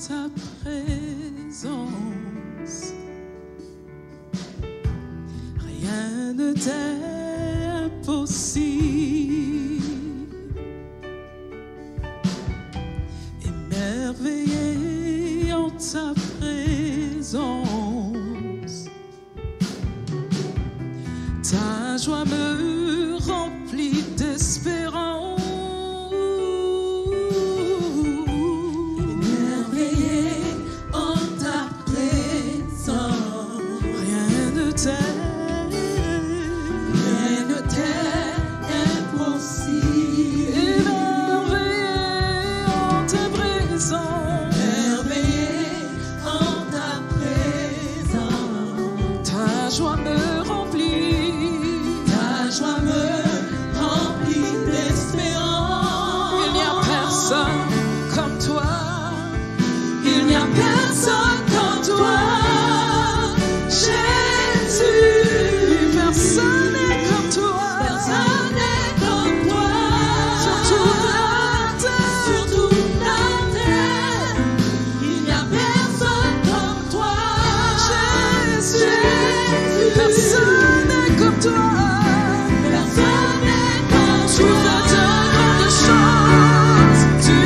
ta présence. Rien ne t'est impossible. Émerveillé en ta présence, ta joie me remplit d'espérance. Émerveillé en ta présence, Rien ne t'est impossible. émerveillé en ta présence. Émerveillé en ta présence, Ta joie me remplit. ta joie me remplit d'espérance. Il n'y a personne comme toi. Il n'y a personne comme toi, Jésus. Personne n'est comme toi. Personne n'est comme toi. Sur toute la terre. Sur toute la terre, il n'y a personne comme toi, Jésus. Personne n'est comme toi. Personne n'est comme Tu fais de grandes choses. Tu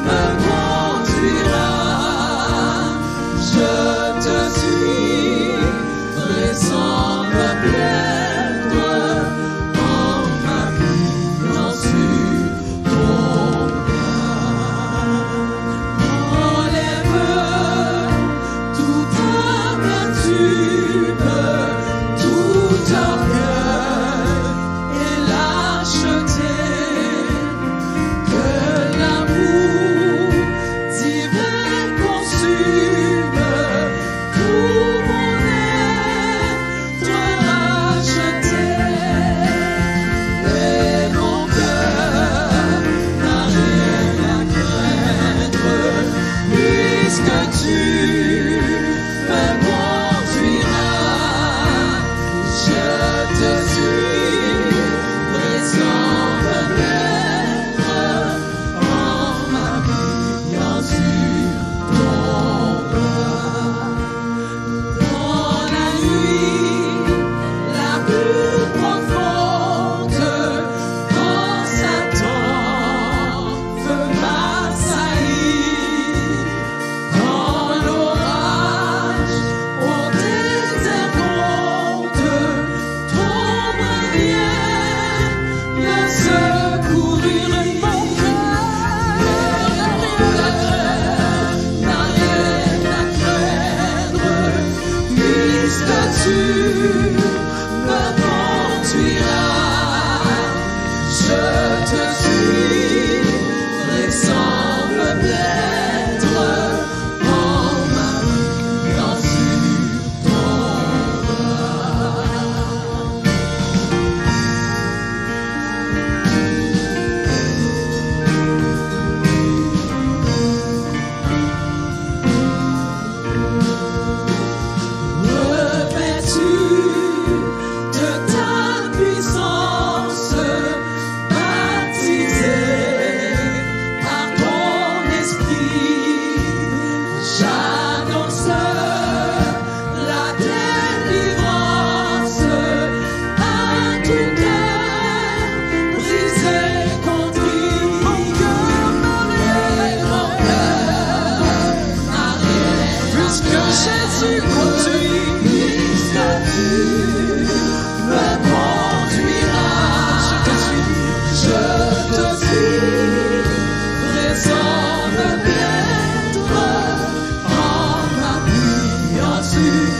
me conduiras. Je te suivrai sans me plaindre en m'appuyant sur ton bras. Enlève toute amertume, tout orgueil et lâcheté, que l'amour divin consume tout mon être racheté. Et mon cœur n'a rien à craindre, puisque tu me conduiras. Je te suivrai sans me plaindre en m'appuyant sur ton bras. Dans la nuit la plus profonde, quand Satan veut m'assaillir, quand l'orage au désert gronde, ton moyen me secourir. Mon cœur n'a rien à craindre, puisque tu me conduiras. Je te suivrai sans me plaindre en m'appuyant sur ton bras. Revêtu de ta puissance, baptisé par ton esprit, j'annonce la délivrance à tout cœur brisé, contrit. Mon cœur n'a rien, puisque Jésus conduit. Puisque tu me conduiras, je te suivrai sans me plaindre en m'appuyant sur.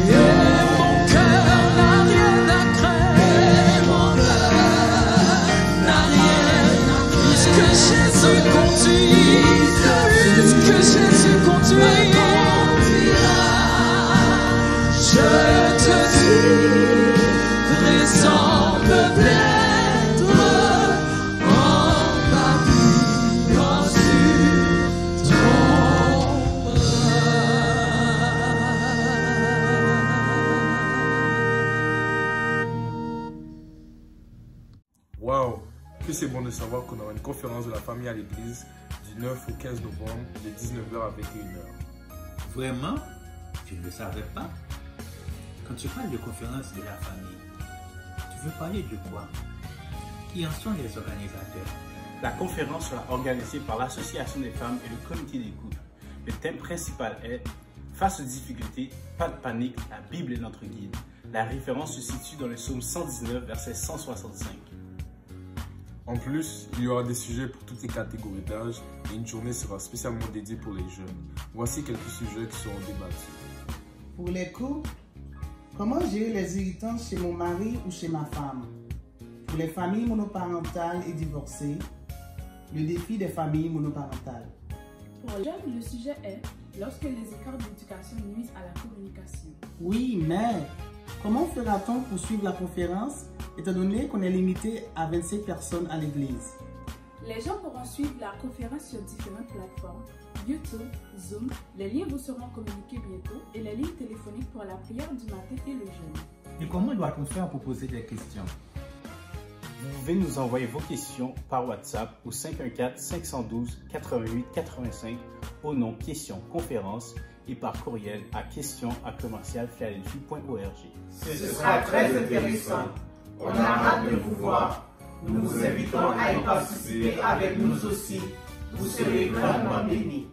Et mon cœur n'a rien à craindre, mon cœur n'a rien à craindre, puisque Jésus conduit, puisque Jésus conduit. Je te suivrai sans me plaindre en m'appuyant sur ton bras. Waouh, que c'est bon de savoir qu'on aura une conférence de la famille à l'église du 9 au 15 novembre de 19h à 21h. Vraiment? Tu ne le savais pas? Quand tu parles de conférence de la famille, tu veux parler de quoi? Qui en sont les organisateurs? La conférence sera organisée par l'Association des femmes et le comité d'écoute. Le thème principal est « Face aux difficultés, pas de panique, la Bible est notre guide ». La référence se situe dans le psaume 119, verset 165. En plus, il y aura des sujets pour toutes les catégories d'âge et une journée sera spécialement dédiée pour les jeunes. Voici quelques sujets qui seront débattus. Pour les couples, comment gérer les irritances chez mon mari ou chez ma femme? Pour les familles monoparentales et divorcées, le défi des familles monoparentales. Pour les jeunes, le sujet est lorsque les écarts d'éducation nuisent à la communication. Oui, mais comment fera-t-on pour suivre la conférence étant donné qu'on est limité à 25 personnes à l'église? Les gens pourront suivre la conférence sur différentes plateformes, YouTube, Zoom, les liens vous seront communiqués bientôt et les lignes téléphoniques pour la prière du matin et le jeûne. Et comment doit-on faire pour poser des questions? Vous pouvez nous envoyer vos questions par WhatsApp au 514-512-8885 au nom Questions Conférence et par courriel à questions@philadelphie.org. Ce sera très intéressant. On a hâte de vous voir. Nous vous invitons à y participer avec nous aussi. Vous serez grandement bénis.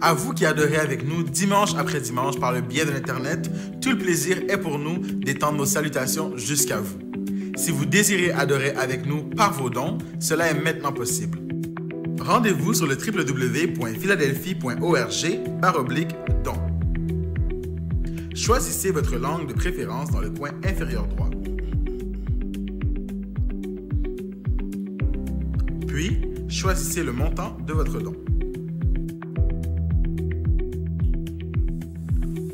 À vous qui adorez avec nous dimanche après dimanche par le biais de l'Internet, tout le plaisir est pour nous d'étendre nos salutations jusqu'à vous. Si vous désirez adorer avec nous par vos dons, cela est maintenant possible. Rendez-vous sur le www.philadelphie.org/dons. Choisissez votre langue de préférence dans le coin inférieur droit. Puis, choisissez le montant de votre don.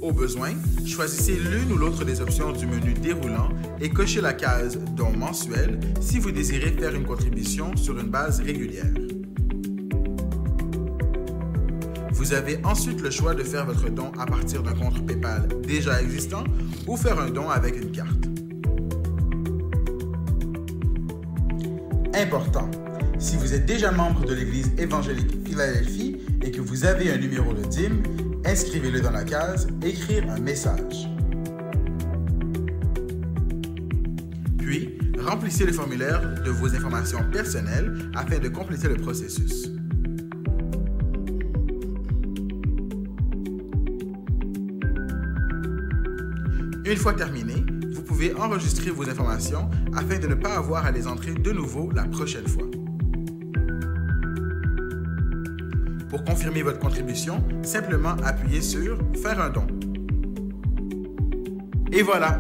Au besoin, choisissez l'une ou l'autre des options du menu déroulant et cochez la case « Don mensuel » si vous désirez faire une contribution sur une base régulière. Vous avez ensuite le choix de faire votre don à partir d'un compte PayPal déjà existant ou faire un don avec une carte. Important, si vous êtes déjà membre de l'Église évangélique Philadelphie et que vous avez un numéro de dîme, inscrivez-le dans la case « Écrire un message ». Puis, remplissez le formulaire de vos informations personnelles afin de compléter le processus. Une fois terminé, vous pouvez enregistrer vos informations afin de ne pas avoir à les entrer de nouveau la prochaine fois. Pour confirmer votre contribution, simplement appuyez sur « Faire un don ». Et voilà!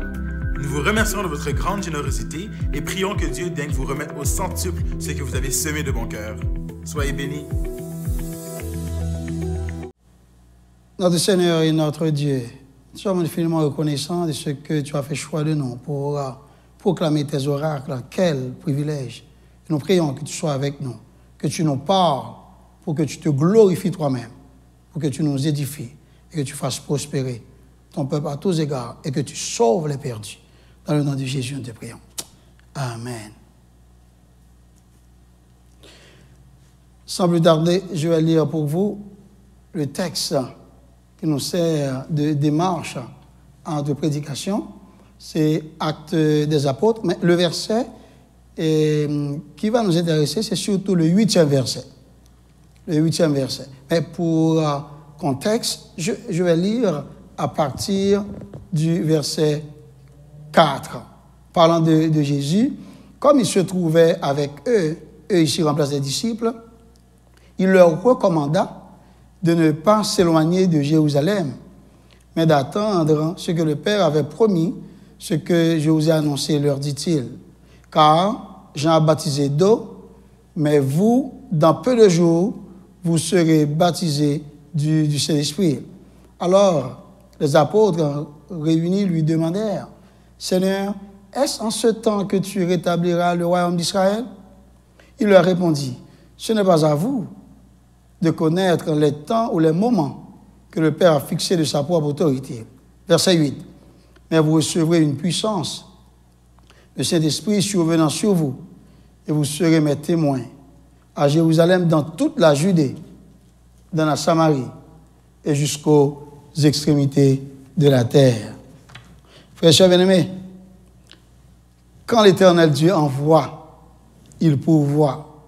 Nous vous remercions de votre grande générosité et prions que Dieu daigne vous remettre au centuple ce que vous avez semé de bon cœur. Soyez bénis! Notre Seigneur et notre Dieu, nous sommes infiniment reconnaissants de ce que tu as fait choix de nous pour proclamer tes oracles. Quel privilège! Nous prions que tu sois avec nous, que tu nous parles, pour que tu te glorifies toi-même, pour que tu nous édifies et que tu fasses prospérer ton peuple à tous égards et que tu sauves les perdus. Dans le nom de Jésus, nous te prions. Amen. Sans plus tarder, je vais lire pour vous le texte qui nous sert de démarche de prédication. C'est Actes des Apôtres, mais le verset qui va nous intéresser, c'est surtout le 8e verset. Le 8e verset. Mais pour contexte, je vais lire à partir du verset 4. Parlant de Jésus, comme il se trouvait avec eux ici remplacent des disciples, il leur recommanda de ne pas s'éloigner de Jérusalem, mais d'attendre ce que le Père avait promis, ce que je vous ai annoncé, leur dit-il. Car Jean a baptisé d'eau, mais vous, dans peu de jours, vous serez baptisés du Saint-Esprit. Alors, les apôtres réunis lui demandèrent, « Seigneur, est-ce en ce temps que tu rétabliras le royaume d'Israël ?» Il leur répondit, « Ce n'est pas à vous de connaître les temps ou les moments que le Père a fixés de sa propre autorité. » Verset 8, « Mais vous recevrez une puissance, le Saint-Esprit survenant sur vous, et vous serez mes témoins à Jérusalem, dans toute la Judée, dans la Samarie et jusqu'aux extrémités de la terre. » Frères et sœurs bien-aimés, quand l'Éternel Dieu envoie, il pourvoit.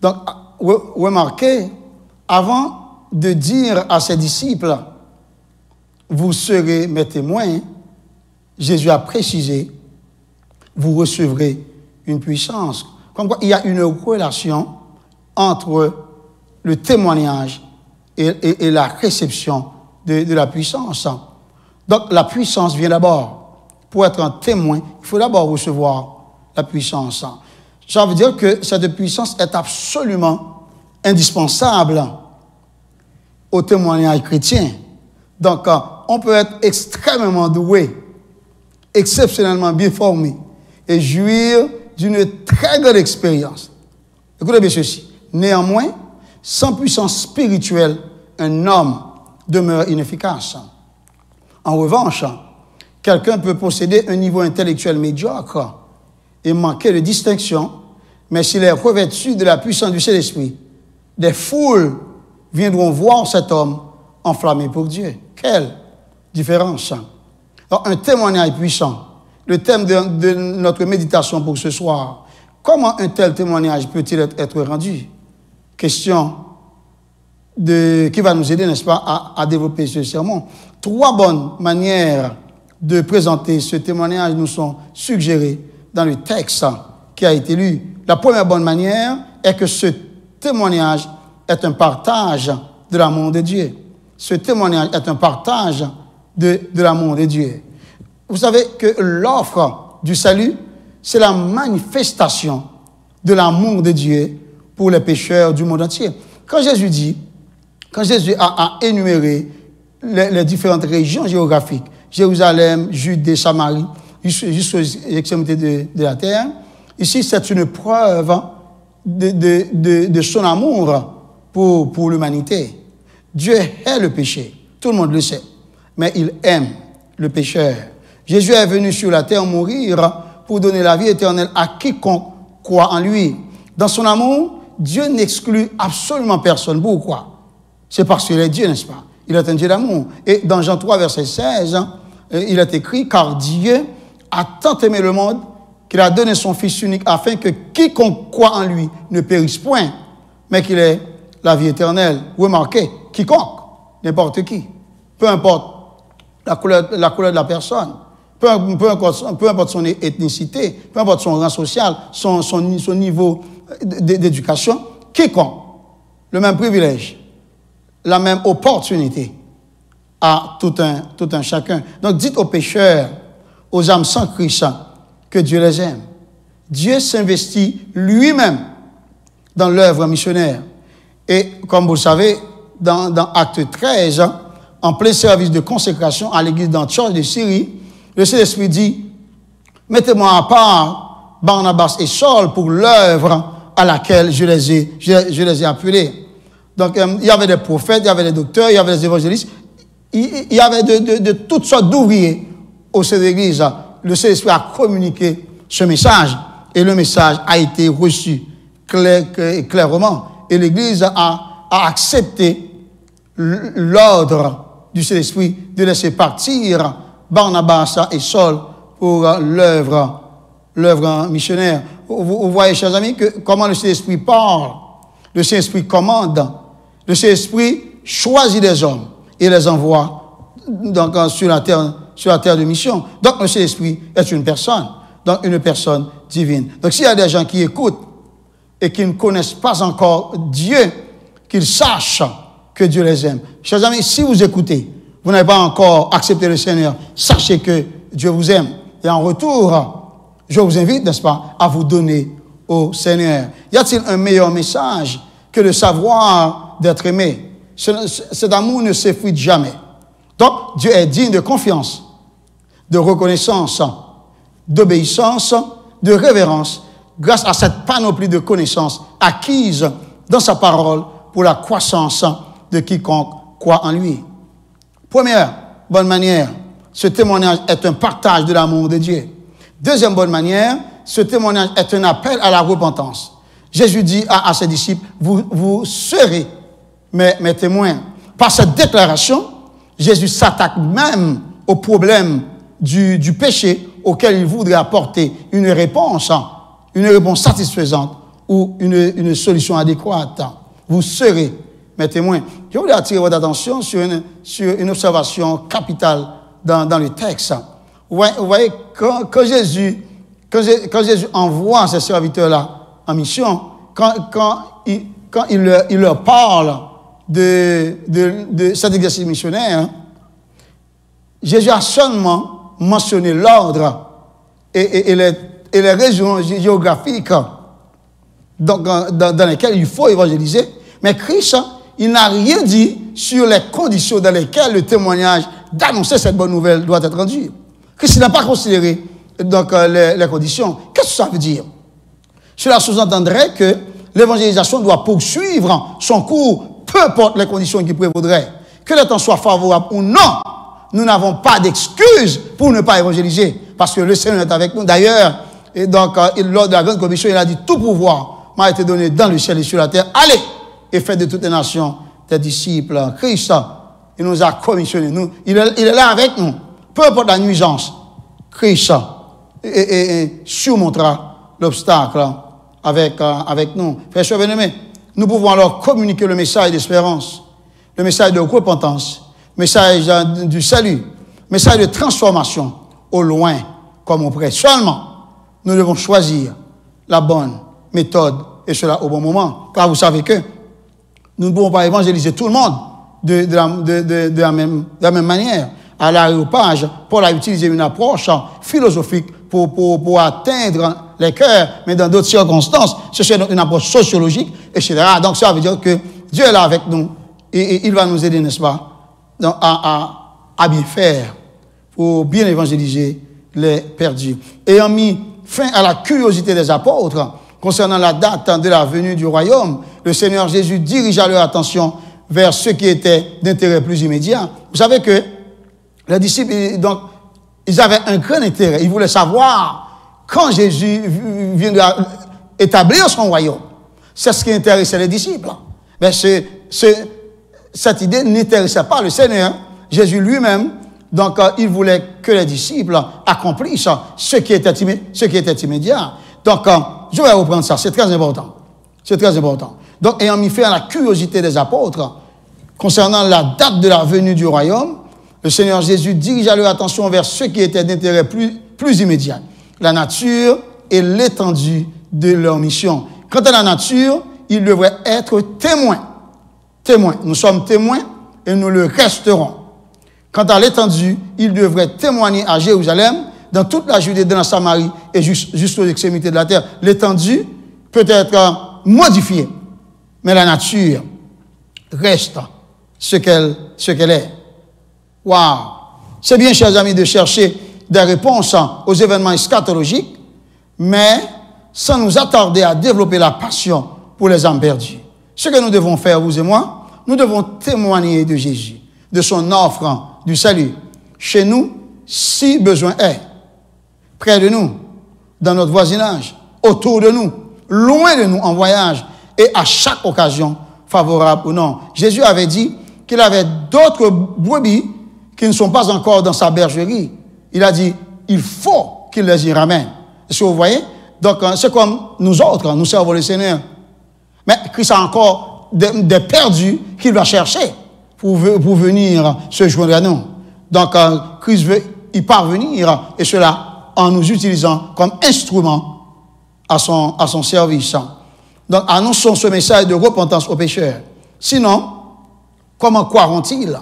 Donc, remarquez, avant de dire à ses disciples, vous serez mes témoins, Jésus a précisé, vous recevrez une puissance. Comme quoi, il y a une relation entre le témoignage et la réception de la puissance. Donc, la puissance vient d'abord. Pour être un témoin, il faut d'abord recevoir la puissance. Ça veut dire que cette puissance est absolument indispensable au témoignage chrétien. Donc, on peut être extrêmement doué, exceptionnellement bien formé et jouir d'une très grande expérience. Écoutez bien ceci. Néanmoins, sans puissance spirituelle, un homme demeure inefficace. En revanche, quelqu'un peut posséder un niveau intellectuel médiocre et manquer de distinction, mais s'il est revêtu de la puissance du Saint-Esprit, des foules viendront voir cet homme enflammé pour Dieu. Quelle différence! Alors, un témoignage puissant le thème de notre méditation pour ce soir. Comment un tel témoignage peut-il être rendu? Question qui va nous aider, n'est-ce pas, à développer ce sermon. 3 bonnes manières de présenter ce témoignage nous sont suggérées dans le texte qui a été lu. La première bonne manière est que ce témoignage est un partage de l'amour de Dieu. Ce témoignage est un partage de l'amour de Dieu. Vous savez que l'offre du salut, c'est la manifestation de l'amour de Dieu pour les pécheurs du monde entier. Quand Jésus a énuméré les différentes régions géographiques, Jérusalem, Judée, Samarie, jusqu'aux extrémités de la terre, ici c'est une preuve de son amour pour l'humanité. Dieu hait le péché, tout le monde le sait, mais il aime le pécheur. Jésus est venu sur la terre mourir pour donner la vie éternelle à quiconque croit en lui. Dans son amour, Dieu n'exclut absolument personne. Pourquoi? C'est parce qu'il est Dieu, n'est-ce pas? Il est un Dieu d'amour. Et dans Jean 3, verset 16, il est écrit, car Dieu a tant aimé le monde qu'il a donné son Fils unique afin que quiconque croit en lui ne périsse point, mais qu'il ait la vie éternelle. Remarquez, quiconque, n'importe qui, peu importe la couleur de la personne, peu importe son ethnicité, peu importe son rang social, son niveau d'éducation, quiconque, le même privilège, la même opportunité à tout un chacun. Donc dites aux pécheurs, aux âmes sans Christ, que Dieu les aime. Dieu s'investit lui-même dans l'œuvre missionnaire. Et comme vous le savez, dans Acte 13, en plein service de consécration à l'église d'Antioche de Syrie, le Saint-Esprit dit, mettez-moi à part Barnabas et Saul pour l'œuvre à laquelle je les ai appelés. Donc, il y avait des prophètes, il y avait des docteurs, il y avait des évangélistes, il y avait de toutes sortes d'ouvriers au sein de l'église. Le Saint-Esprit a communiqué ce message et le message a été reçu clairement. Et l'église a accepté l'ordre du Saint-Esprit de laisser partir Barnabas et Saul pour l'œuvre missionnaire. Vous voyez, chers amis, comment le Saint-Esprit parle, le Saint-Esprit commande, le Saint-Esprit choisit des hommes et les envoie donc, sur la terre de mission. Donc le Saint-Esprit est une personne divine. Donc s'il y a des gens qui écoutent et qui ne connaissent pas encore Dieu, qu'ils sachent que Dieu les aime. Chers amis, si vous écoutez, vous n'avez pas encore accepté le Seigneur, sachez que Dieu vous aime. Et en retour, je vous invite, n'est-ce pas, à vous donner au Seigneur. Y a-t-il un meilleur message que le savoir d'être aimé? Cet amour ne s'effrite jamais. Donc, Dieu est digne de confiance, de reconnaissance, d'obéissance, de révérence, grâce à cette panoplie de connaissances acquises dans sa parole pour la croissance de quiconque croit en lui. Première bonne manière, ce témoignage est un partage de l'amour de Dieu. Deuxième bonne manière, ce témoignage est un appel à la repentance. Jésus dit à ses disciples, vous serez mes témoins. Par cette déclaration, Jésus s'attaque même au problème du péché auquel il voudrait apporter une réponse satisfaisante ou une solution adéquate. Vous serez mes témoins. Je voulais attirer votre attention sur une observation capitale dans le texte. Vous voyez, quand Jésus envoie ces serviteurs-là en mission, quand il leur parle de cet exercice missionnaire, Jésus a seulement mentionné l'ordre et les régions géographiques dans lesquelles il faut évangéliser, mais Christ, il n'a rien dit sur les conditions dans lesquelles le témoignage d'annoncer cette bonne nouvelle doit être rendu. Christ n'a pas considéré donc, les conditions. Qu'est-ce que ça veut dire? Cela sous-entendrait que l'évangélisation doit poursuivre son cours, peu importe les conditions qui prévaudraient. Que le temps soit favorable ou non, nous n'avons pas d'excuse pour ne pas évangéliser, parce que le Seigneur est avec nous. D'ailleurs, lors de la grande commission, il a dit, tout pouvoir m'a été donné dans le ciel et sur la terre. Allez et faites de toutes les nations des disciples. Christ, il nous a commissionnés. Il est là avec nous. Peu importe la nuisance, Christ et surmontera l'obstacle avec nous. Frères et sœurs bien-aimés, nous pouvons alors communiquer le message d'espérance, le message de repentance, le message du salut, le message de transformation au loin comme au près. Seulement, nous devons choisir la bonne méthode et cela au bon moment. Car vous savez que nous ne pouvons pas évangéliser tout le monde de la même manière. À l'aréopage, Paul a utilisé une approche philosophique pour atteindre les cœurs, mais dans d'autres circonstances, c'est une approche sociologique, etc. Donc ça veut dire que Dieu est là avec nous et il va nous aider, n'est-ce pas, à bien faire, pour bien évangéliser les perdus. Ayant mis fin à la curiosité des apôtres concernant la date de la venue du royaume, le Seigneur Jésus dirigea leur attention vers ce qui était d'intérêt plus immédiat. Vous savez que les disciples, donc, ils avaient un grand intérêt. Ils voulaient savoir quand Jésus viendra établir son royaume. C'est ce qui intéressait les disciples. Mais cette idée n'intéressait pas le Seigneur. Jésus lui-même, donc, il voulait que les disciples accomplissent ce qui était immédiat. Donc, je vais reprendre ça. C'est très important. C'est très important. Donc, ayant mis fin à la curiosité des apôtres concernant la date de la venue du royaume, le Seigneur Jésus dirigea leur attention vers ce qui était d'intérêt plus immédiat, la nature et l'étendue de leur mission. Quant à la nature, ils devraient être témoins. Témoins. Nous sommes témoins et nous le resterons. Quant à l'étendue, ils devraient témoigner à Jérusalem, dans toute la Judée, dans la Samarie et jusqu'aux extrémités de la terre. L'étendue peut être modifiée, mais la nature reste ce qu'elle est. Waouh! C'est bien, chers amis, de chercher des réponses aux événements eschatologiques, mais sans nous attarder à développer la passion pour les âmes perdues. Ce que nous devons faire, vous et moi, nous devons témoigner de Jésus, de son offre du salut, chez nous, si besoin est, près de nous, dans notre voisinage, autour de nous, loin de nous en voyage, et à chaque occasion, favorable ou non. Jésus avait dit qu'il avait d'autres brebis qui ne sont pas encore dans sa bergerie. Il a dit, il faut qu'il les y ramène. Est-ce que vous voyez? Donc, c'est comme nous autres, nous servons le Seigneur. Mais Christ a encore des perdus qu'il va chercher pour venir se joindre à nous. Donc, Christ veut y parvenir, et cela en nous utilisant comme instrument à son service. Donc, annonçons ce message de repentance aux pécheurs. Sinon, comment croiront-ils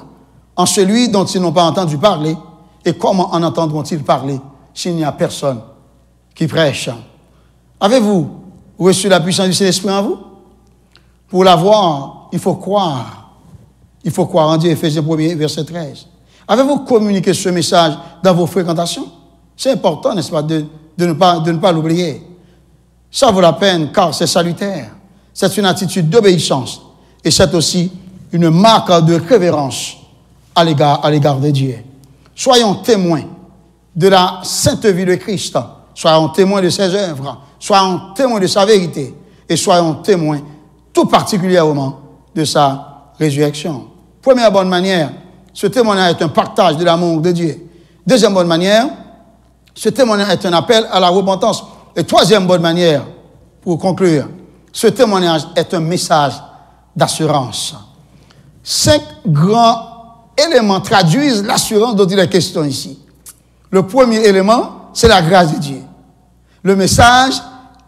en celui dont ils n'ont pas entendu parler? Et comment en entendront-ils parler s'il n'y a personne qui prêche? Avez-vous reçu la puissance du Saint-Esprit en vous? Pour l'avoir, il faut croire. Il faut croire en Dieu, Éphésiens 1, verset 13. Avez-vous communiqué ce message dans vos fréquentations? C'est important, n'est-ce pas, de ne pas l'oublier. Ça vaut la peine car c'est salutaire. C'est une attitude d'obéissance. Et c'est aussi une marque de révérence à l'égard de Dieu. Soyons témoins de la sainte vie de Christ. Soyons témoins de ses œuvres. Soyons témoins de sa vérité. Et soyons témoins tout particulièrement de sa résurrection. Première bonne manière, ce témoignage est un partage de l'amour de Dieu. Deuxième bonne manière, ce témoignage est un appel à la repentance. Et troisième bonne manière, pour conclure, ce témoignage est un message d'assurance. 5 grands éléments traduisent l'assurance dont il est question ici. Le premier élément, c'est la grâce de Dieu. Le message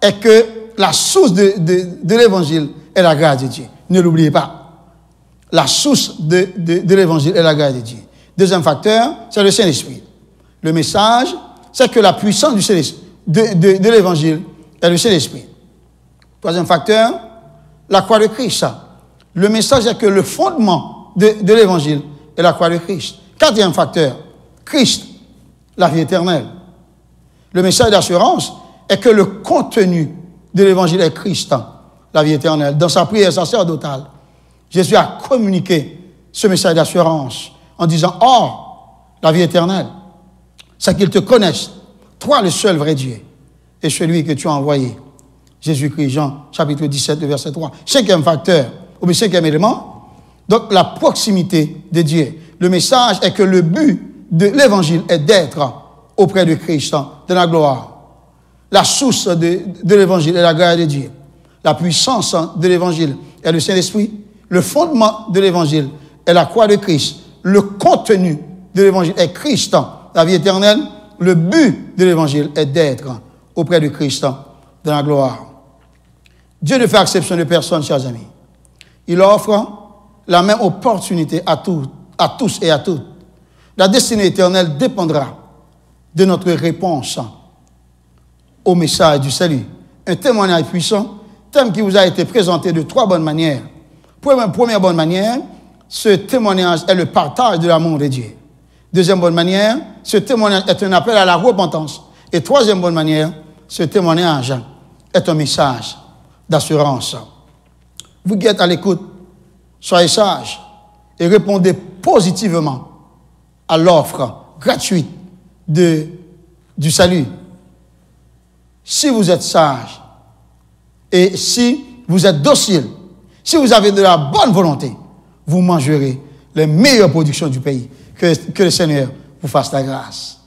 est que la source de l'évangile est la grâce de Dieu. Ne l'oubliez pas. La source de l'évangile est la grâce de Dieu. Deuxième facteur, c'est le Saint-Esprit. Le message, c'est que la puissance de l'évangile est le Saint-Esprit. Troisième facteur, la croix de Christ. Le message est que le fondement de l'évangile est la croix de Christ. Quatrième facteur, Christ, la vie éternelle. Le message d'assurance est que le contenu de l'évangile est Christ, la vie éternelle. Dans sa prière sacerdotale, Jésus a communiqué ce message d'assurance en disant, « Or, la vie éternelle, c'est qu'ils te connaissent, toi le seul vrai Dieu, et celui que tu as envoyé. » Jésus-Christ, Jean, chapitre 17, verset 3. Cinquième facteur, ou bien cinquième élément, donc la proximité de Dieu. Le message est que le but de l'évangile est d'être auprès de Christ, de la gloire. La source de l'évangile est la grâce de Dieu. La puissance de l'évangile est le Saint-Esprit. Le fondement de l'évangile est la croix de Christ. Le contenu de l'évangile est Christ, la vie éternelle. Le but de l'évangile est d'être auprès de Christ, de la gloire. Dieu ne fait exception de personne, chers amis. Il offre la même opportunité à tous et à toutes. La destinée éternelle dépendra de notre réponse au message du salut. Un témoignage puissant, thème qui vous a été présenté de 3 bonnes manières. Première bonne manière, ce témoignage est le partage de l'amour de Dieu. Deuxième bonne manière, ce témoignage est un appel à la repentance. Et troisième bonne manière, ce témoignage est un message d'assurance. Vous qui êtes à l'écoute, soyez sages et répondez positivement à l'offre gratuite du salut. Si vous êtes sage et si vous êtes docile, si vous avez de la bonne volonté, vous mangerez les meilleures productions du pays. Que le Seigneur vous fasse la grâce.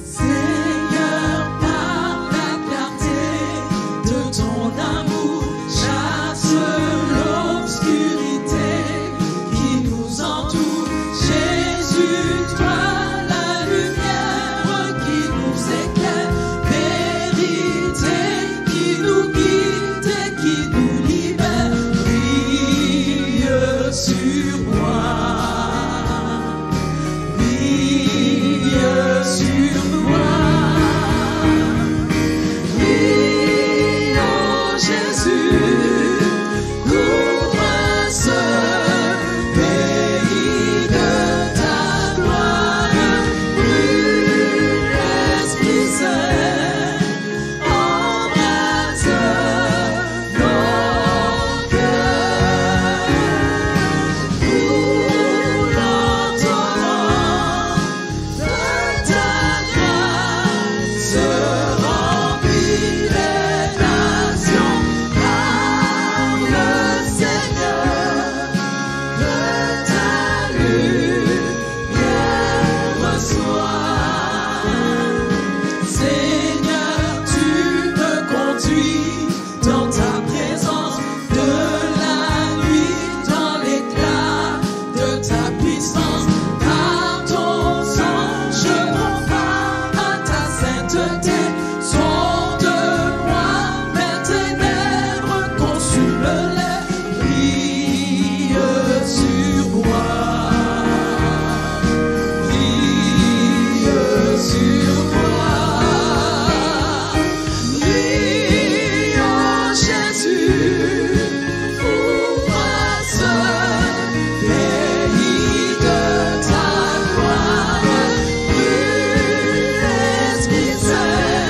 Seigneur, par la clarté de ton amour, chasse l'obscurité qui nous entoure. Jésus, toi, la lumière qui nous éclaire, vérité qui nous guide et qui nous libère, brille sur moi, brille sur moi, brille en Jésus, couvre ce pays de ta gloire, brûle l'Esprit Saint, embrase nos cœurs, roule en torrent de ta grâce, remplit les nations par le Seigneur, que ta lumière reçoit. Seigneur, tu me conduis dans ta présence, de la nuit dans l'éclat de ta puissance. Par ton sang, je m'enflamme à ta sainteté. Sonde-moi, mes ténèbres, consume-les, brille sur moi, brille sur moi, brille en Jésus, ouvre ce pays de ta gloire, brûle l'Esprit Saint,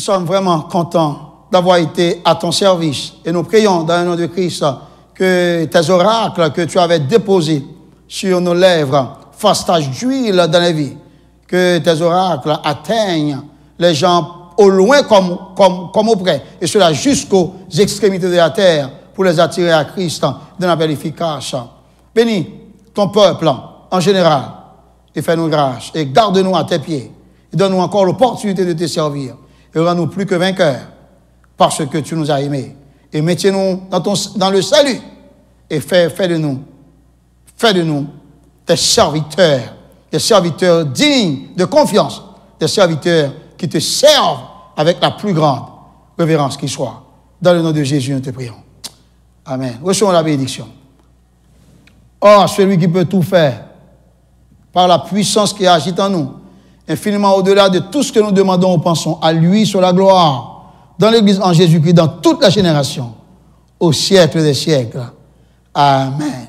sommes vraiment contents d'avoir été à ton service. Et nous prions dans le nom de Christ que tes oracles que tu avais déposés sur nos lèvres fassent tache d'huile dans la vie. Que tes oracles atteignent les gens au loin comme auprès. Et cela jusqu'aux extrémités de la terre pour les attirer à Christ d'un appel efficace. Bénis ton peuple en général et fais-nous grâce et garde-nous à tes pieds. Et donne-nous encore l'opportunité de te servir. Et rends-nous plus que vainqueurs parce que tu nous as aimés. Et mettez-nous dans le salut. Et fais de nous tes serviteurs dignes de confiance, des serviteurs qui te servent avec la plus grande révérence qui soit. Dans le nom de Jésus, nous te prions. Amen. Recevons la bénédiction. Oh, celui qui peut tout faire, par la puissance qui agit en nous, infiniment au-delà de tout ce que nous demandons ou pensons, à lui sur la gloire, dans l'Église en Jésus-Christ, dans toute la génération, au siècle des siècles. Amen.